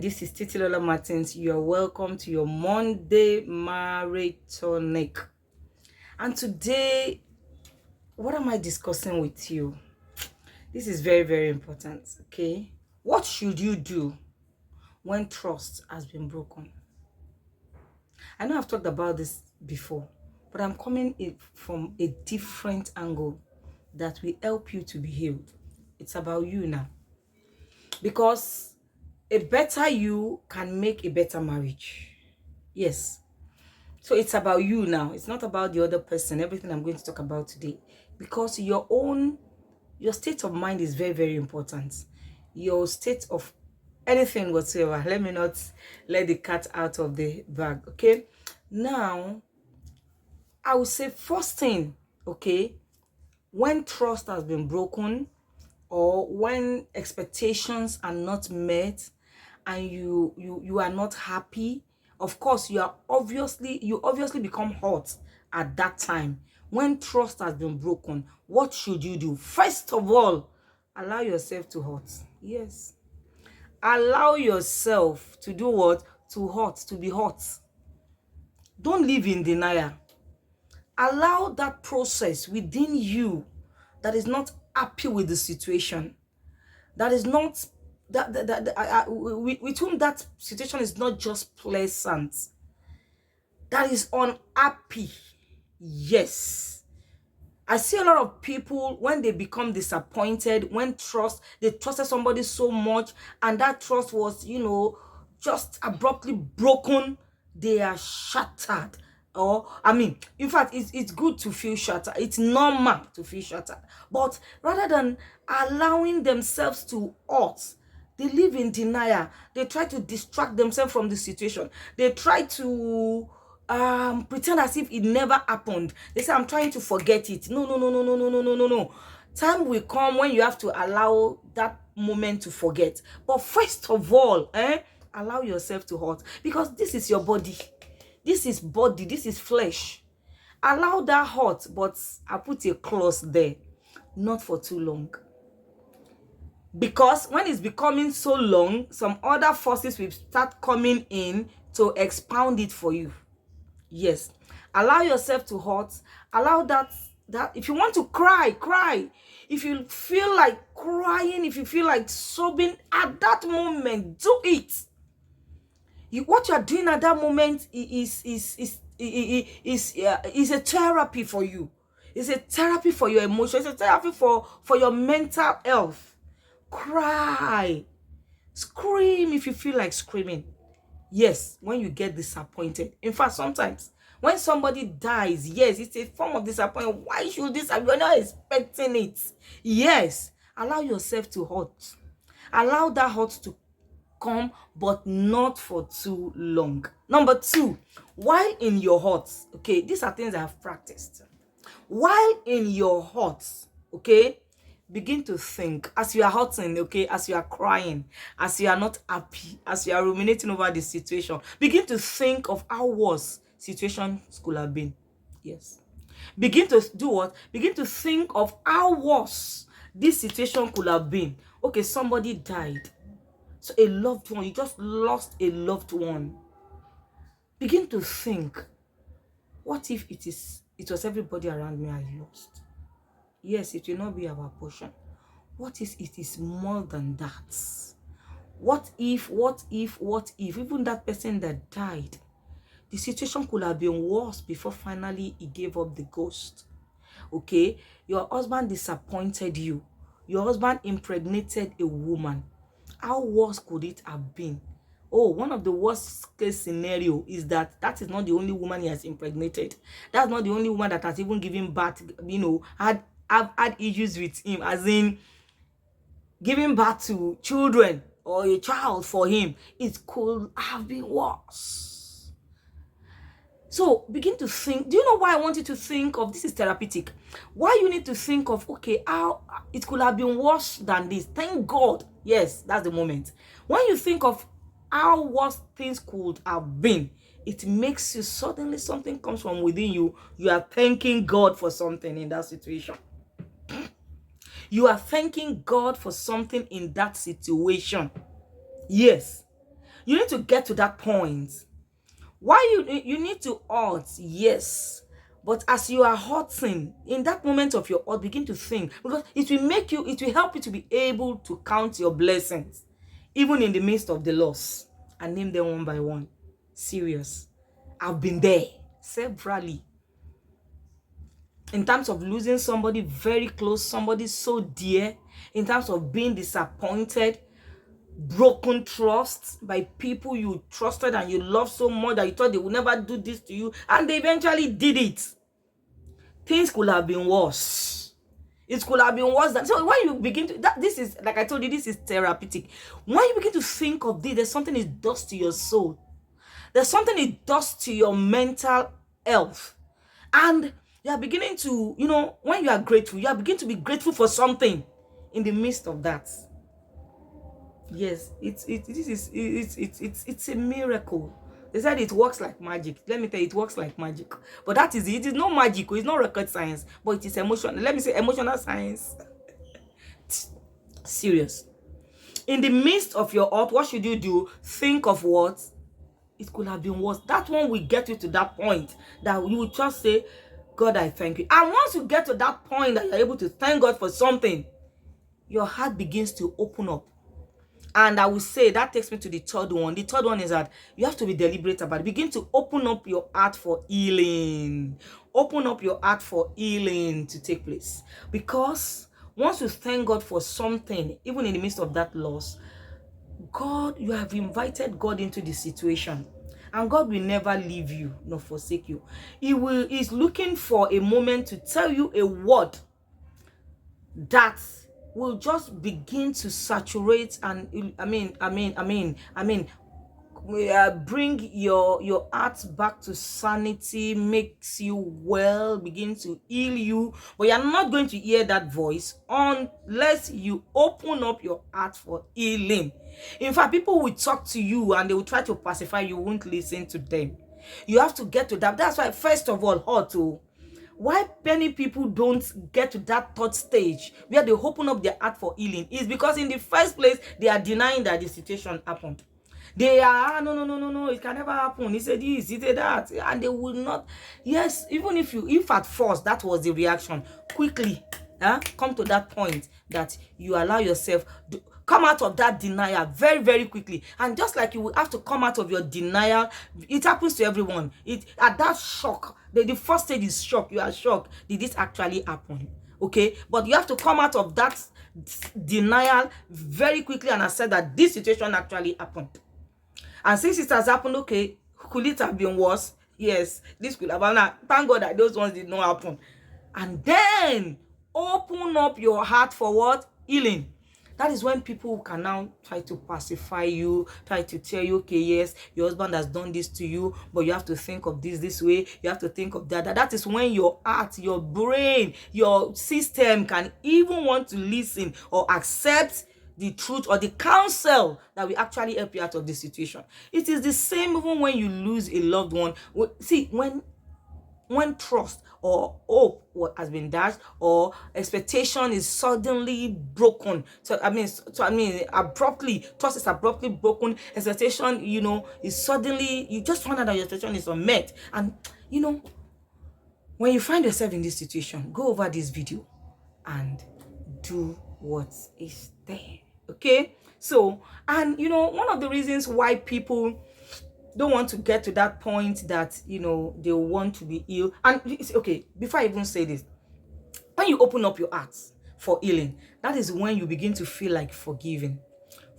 This is Titilola Martins. You're welcome to your Monday Maratonic. And today, what am I discussing with you? This is very, very important, okay? What should you do when trust has been broken? I know I've talked about this before, but I'm coming from a different angle that will help you to be healed. It's about you now. Because a better you can make a better marriage. Yes. So it's about you now. It's not about the other person, everything I'm going to talk about today. Because your state of mind is very, very important. Your state of anything whatsoever. Let me not let the cat out of the bag, okay? Now, I would say first thing, okay, when trust has been broken or when expectations are not met and you are not happy, of course you obviously become hurt at that time. When trust has been broken, what should you do? First of all, allow yourself to hurt. Yes, allow yourself to do what? To hurt, to be hurt. Don't live in denial. Allow that process within you that is not happy with the situation, that is not with whom that situation is not just pleasant, that is unhappy. Yes, I see a lot of people when they become disappointed, when they trusted somebody so much and that trust was, just abruptly broken, they are shattered. Or, I mean, in fact, it's good to feel shattered. It's normal to feel shattered. But rather than allowing themselves to hurt, they live in denial. They try to distract themselves from the situation. They try to pretend as if it never happened. They say, I'm trying to forget it. No, no, no, no, no, no, no, no, no, no. Time will come when you have to allow that moment to forget. But first of all, allow yourself to hurt, because this is your body. This is body. This is flesh. Allow that hurt, but I put a clause there. Not for too long. Because when it's becoming so long, some other forces will start coming in to expound it for you. Yes, allow yourself to hurt. Allow that if you want to cry, cry. If you feel like crying, if you feel like sobbing at that moment, do it. What you are doing at that moment is a therapy for you. It's a therapy for your emotions. It's a therapy for your mental health. Cry, scream if you feel like screaming. Yes, when you get disappointed. In fact, sometimes when somebody dies, yes, it's a form of disappointment. Why should this happen? You're not expecting it. Yes, allow yourself to hurt. Allow that hurt to come, but not for too long. Number two, while in your hurt, okay, these are things I have practiced. While in your hurt, okay, begin to think as you are hurting, okay, as you are crying, as you are not happy, as you are ruminating over the situation. Begin to think of how worse situations could have been. Yes. Begin to do what? Begin to think of how worse this situation could have been. Okay, somebody died. So a loved one, you just lost a loved one. Begin to think, what if it was everybody around me I lost? Yes, it will not be our portion. What if it is more than that? What if even that person that died, the situation could have been worse before finally he gave up the ghost? Okay, your husband disappointed you. Your husband impregnated a woman. How worse could it have been? Oh, one of the worst case scenario is that is not the only woman he has impregnated. That's not the only woman that has even given birth, have had issues with him, as in giving birth to children or a child for him. It could have been worse. So begin to think. Do you know why I want you to think of this? Is therapeutic. Why you need to think of, okay, how it could have been worse than this. Thank God. Yes, that's the moment. When you think of how worse things could have been, it makes you suddenly, something comes from within you. You are thanking God for something in that situation. You are thanking God for something in that situation. Yes. You need to get to that point. Why you need to hurt, yes. But as you are hurting, in that moment of your hurt, begin to think, because it will help you to be able to count your blessings, even in the midst of the loss, and name them one by one. Serious. I've been there severally. In terms of losing somebody very close, somebody so dear, in terms of being disappointed, broken trust by people you trusted and you loved so much that you thought they would never do this to you, and they eventually did it. Things could have been worse. It could have been worse than. So when you begin to this is, like I told you, this is therapeutic. When you begin to think of this, there's something it does to your soul. There's something it does to your mental health. And you are beginning to, when you are grateful, you are beginning to be grateful for something in the midst of that. Yes, it's a miracle. They said it works like magic. Let me tell you, it works like magic. But that is it. It is not magic. It's not rocket science. But it is emotional. Let me say emotional science. Serious. In the midst of your heart, what should you do? Think of what? It could have been worse. That one will get you to that point that you will just say, God, I thank you. And once you get to that point that you're able to thank God for something, your heart begins to open up. And I will say that takes me to the third one. The third one is that you have to be deliberate about it. Begin to open up your heart for healing. Open up your heart for healing to take place. Because once you thank God for something, even in the midst of that loss, God, you have invited God into the situation. And God will never leave you nor forsake you. He's looking for a moment to tell you a word that will just begin to saturate and bring your heart back to sanity, makes you well, begin to heal you. But you're not going to hear that voice unless you open up your heart for healing. In fact, people will talk to you and they will try to pacify you, won't listen to them. You have to get to that. That's why, first of all, why many people don't get to that third stage where they open up their heart for healing is because in the first place, they are denying that the situation happened. They are, no, it can never happen. He said this, he said that. And they will not. Yes, even if at first that was the reaction, quickly come to that point that you allow yourself to come out of that denial very, very quickly. And just like you will have to come out of your denial, it happens to everyone. At that shock, the first stage is shock. You are shocked. Did this actually happen? Okay, but you have to come out of that denial very quickly and accept that this situation actually happened. And since it has happened, okay, could it have been worse? Yes, this could have happened. Thank God that those ones did not happen. And then open up your heart for what? Healing. That is when people can now try to pacify you, try to tell you, okay, yes, your husband has done this to you, but you have to think of this way, you have to think of that. That is when your heart, your brain, your system can even want to listen or accept the truth or the counsel that will actually help you out of the situation. It is the same even when you lose a loved one. See, when trust or hope has been dashed or expectation is suddenly broken, abruptly, trust is abruptly broken, expectation, is suddenly, you just find out that your expectation is unmet. And when you find yourself in this situation, go over this video and do what is there. Okay, so, and one of the reasons why people don't want to get to that point that they want to be healed. And okay, before I even say this, when you open up your heart for healing, that is when you begin to feel like forgiving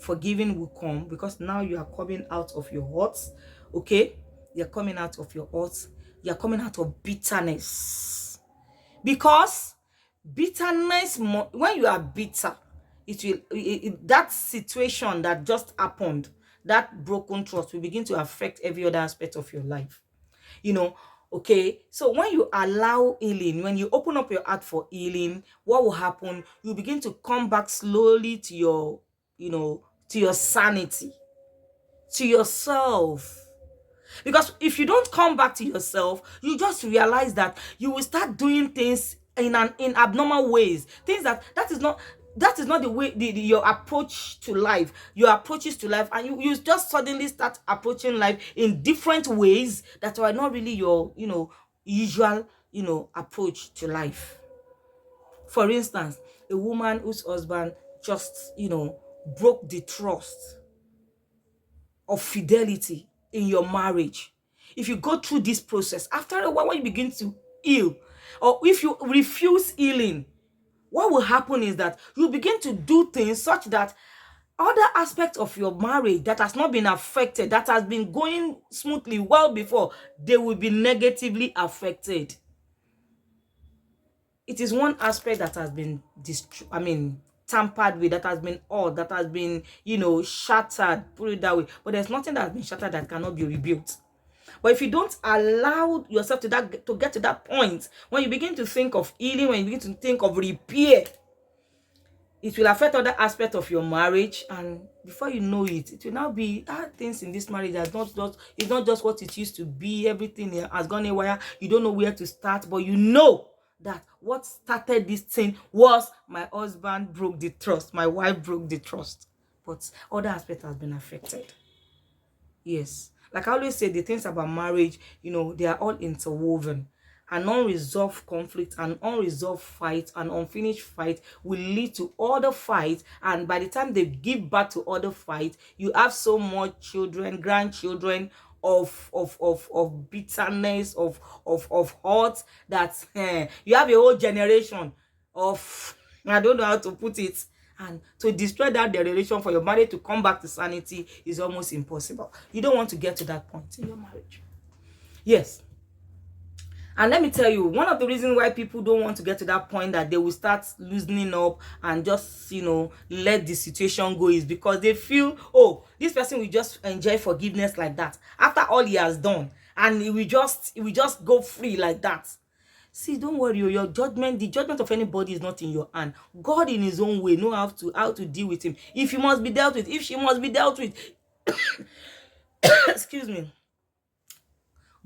will come, because now you are coming out of your hearts. Okay, you're coming out of your hearts, you're coming out of bitterness, because bitterness, when you are bitter, that situation that just happened, that broken trust will begin to affect every other aspect of your life. Okay, so when you allow healing, when you open up your heart for healing, what will happen? You begin to come back slowly to your sanity, to yourself. Because if you don't come back to yourself, you just realize that you will start doing things in abnormal ways, things that is not, that is not the way, your approach to life, your approaches to life, and you just suddenly start approaching life in different ways that are not really your, usual, approach to life. For instance, a woman whose husband just, broke the trust of fidelity in your marriage. If you go through this process, after a while, when you begin to heal, or if you refuse healing, what will happen is that you begin to do things such that other aspects of your marriage that has not been affected, that has been going smoothly well before, they will be negatively affected. It is one aspect that has been tampered with, that has been odd, that has been, shattered, put it that way. But there's nothing that has been shattered that cannot be rebuilt. But if you don't allow yourself to get to that point, when you begin to think of healing, when you begin to think of repair, it will affect other aspects of your marriage, and before you know it, it will now be things in this marriage that's it's not just what it used to be. Everything has gone away. You don't know where to start, but you know that what started this thing was my husband broke the trust, my wife broke the trust, but other aspects has been affected. Yes, like I always say, the things about marriage, they are all interwoven. An unresolved conflict, an unresolved fight, an unfinished fight will lead to other fights, and by the time they give birth to other fights, you have so much children, grandchildren of bitterness, of hurt, that you have a whole generation of, I don't know how to put it. And to destroy that generation for your marriage to come back to sanity is almost impossible. You don't want to get to that point in your marriage. Yes. And let me tell you, one of the reasons why people don't want to get to that point that they will start loosening up and just, let the situation go, is because they feel, oh, this person will just enjoy forgiveness like that after all he has done, and he will just go free like that. See, don't worry, your judgment, the judgment of anybody is not in your hand. God in his own way know how to deal with him. If he must be dealt with, if she must be dealt with, excuse me,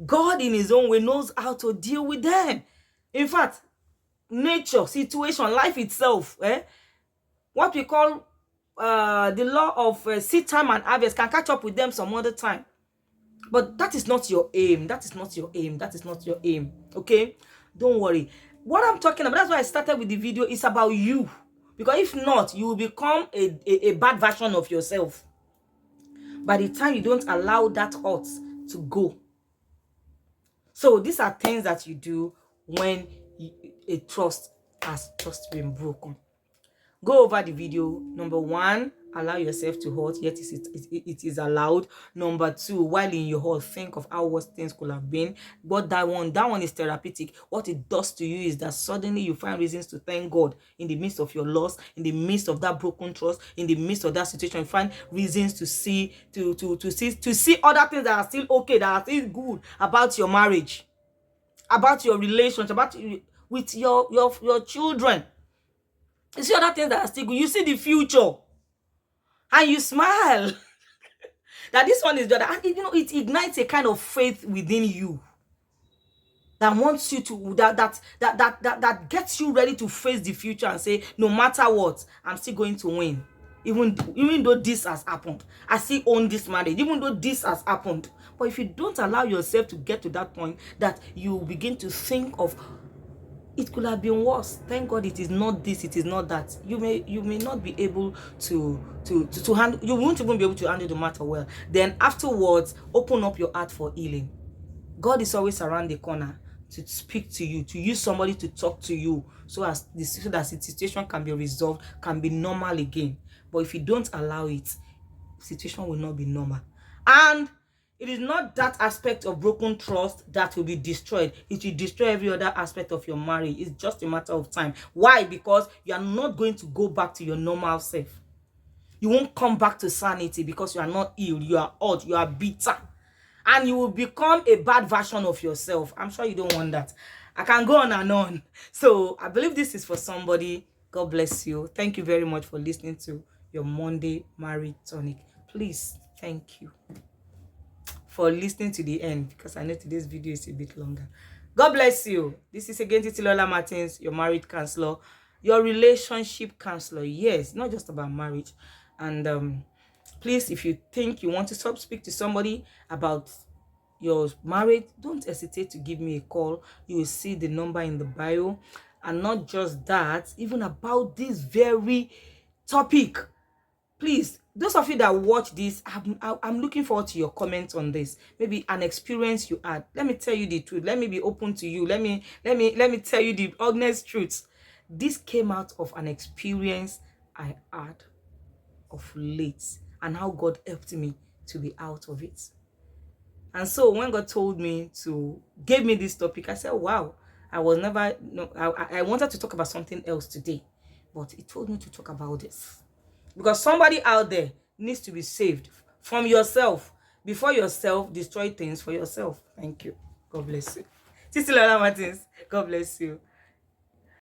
God in his own way knows how to deal with them. In fact, nature, situation, life itself, what we call the law of seed time and harvest can catch up with them some other time. But that is not your aim. That is not your aim. That is not your aim. Okay? Don't worry. What I'm talking about, that's why I started with the video, is about you. Because if not, you will become a bad version of yourself. By the time you don't allow that hurt to go. So these are things that you do when a trust has just been broken. Go over the video. Number 1, allow yourself to hurt, yet it is allowed. Number 2, while in your hurt, think of how worse things could have been. But that one is therapeutic. What it does to you is that suddenly you find reasons to thank God in the midst of your loss, in the midst of that broken trust, in the midst of that situation. You find reasons to see other things that are still okay, that are still good about your marriage, about your relationship, with your children. You see other things that are still good. You see the future, and you smile that this one is better. And it ignites a kind of faith within you that wants you to that gets you ready to face the future and say, no matter what, I'm still going to win. Even though this has happened, I still own this marriage, even though this has happened. But if you don't allow yourself to get to that point, that you begin to think of, it could have been worse. Thank God it is not this, it is not that. You may not be able to handle, you won't even be able to handle the matter well. Then afterwards, open up your heart for healing. God is always around the corner to speak to you, to use somebody to talk to you, so that the situation can be resolved, can be normal again. But if you don't allow it, the situation will not be normal. And it is not that aspect of broken trust that will be destroyed. It will destroy every other aspect of your marriage. It's just a matter of time. Why? Because you are not going to go back to your normal self. You won't come back to sanity because you are not healed. You are hurt. You are bitter. And you will become a bad version of yourself. I'm sure you don't want that. I can go on and on. So I believe this is for somebody. God bless you. Thank you very much for listening to your Monday Marriage Tonic. Please, thank you for listening to the end, because I know today's video is a bit longer. God bless you. This is again Titilola Martins, your marriage counselor. your relationship counselor. Yes, not just about marriage. And please, if you think you want to speak to somebody about your marriage, don't hesitate to give me a call. You will see the number in the bio. And not just that, even about this very topic, please, those of you that watch this, I'm looking forward to your comments on this. Maybe an experience you had. Let me tell you the truth. Let me be open to you. Let me tell you the honest truth. This came out of an experience I had of late, and how God helped me to be out of it. And so when God told me to give me this topic, I said, wow, I was never, no, I wanted to talk about something else today, but He told me to talk about this. Because somebody out there needs to be saved from yourself before yourself destroy things for yourself. Thank you. God bless you. Sister Lola Martins, God bless you.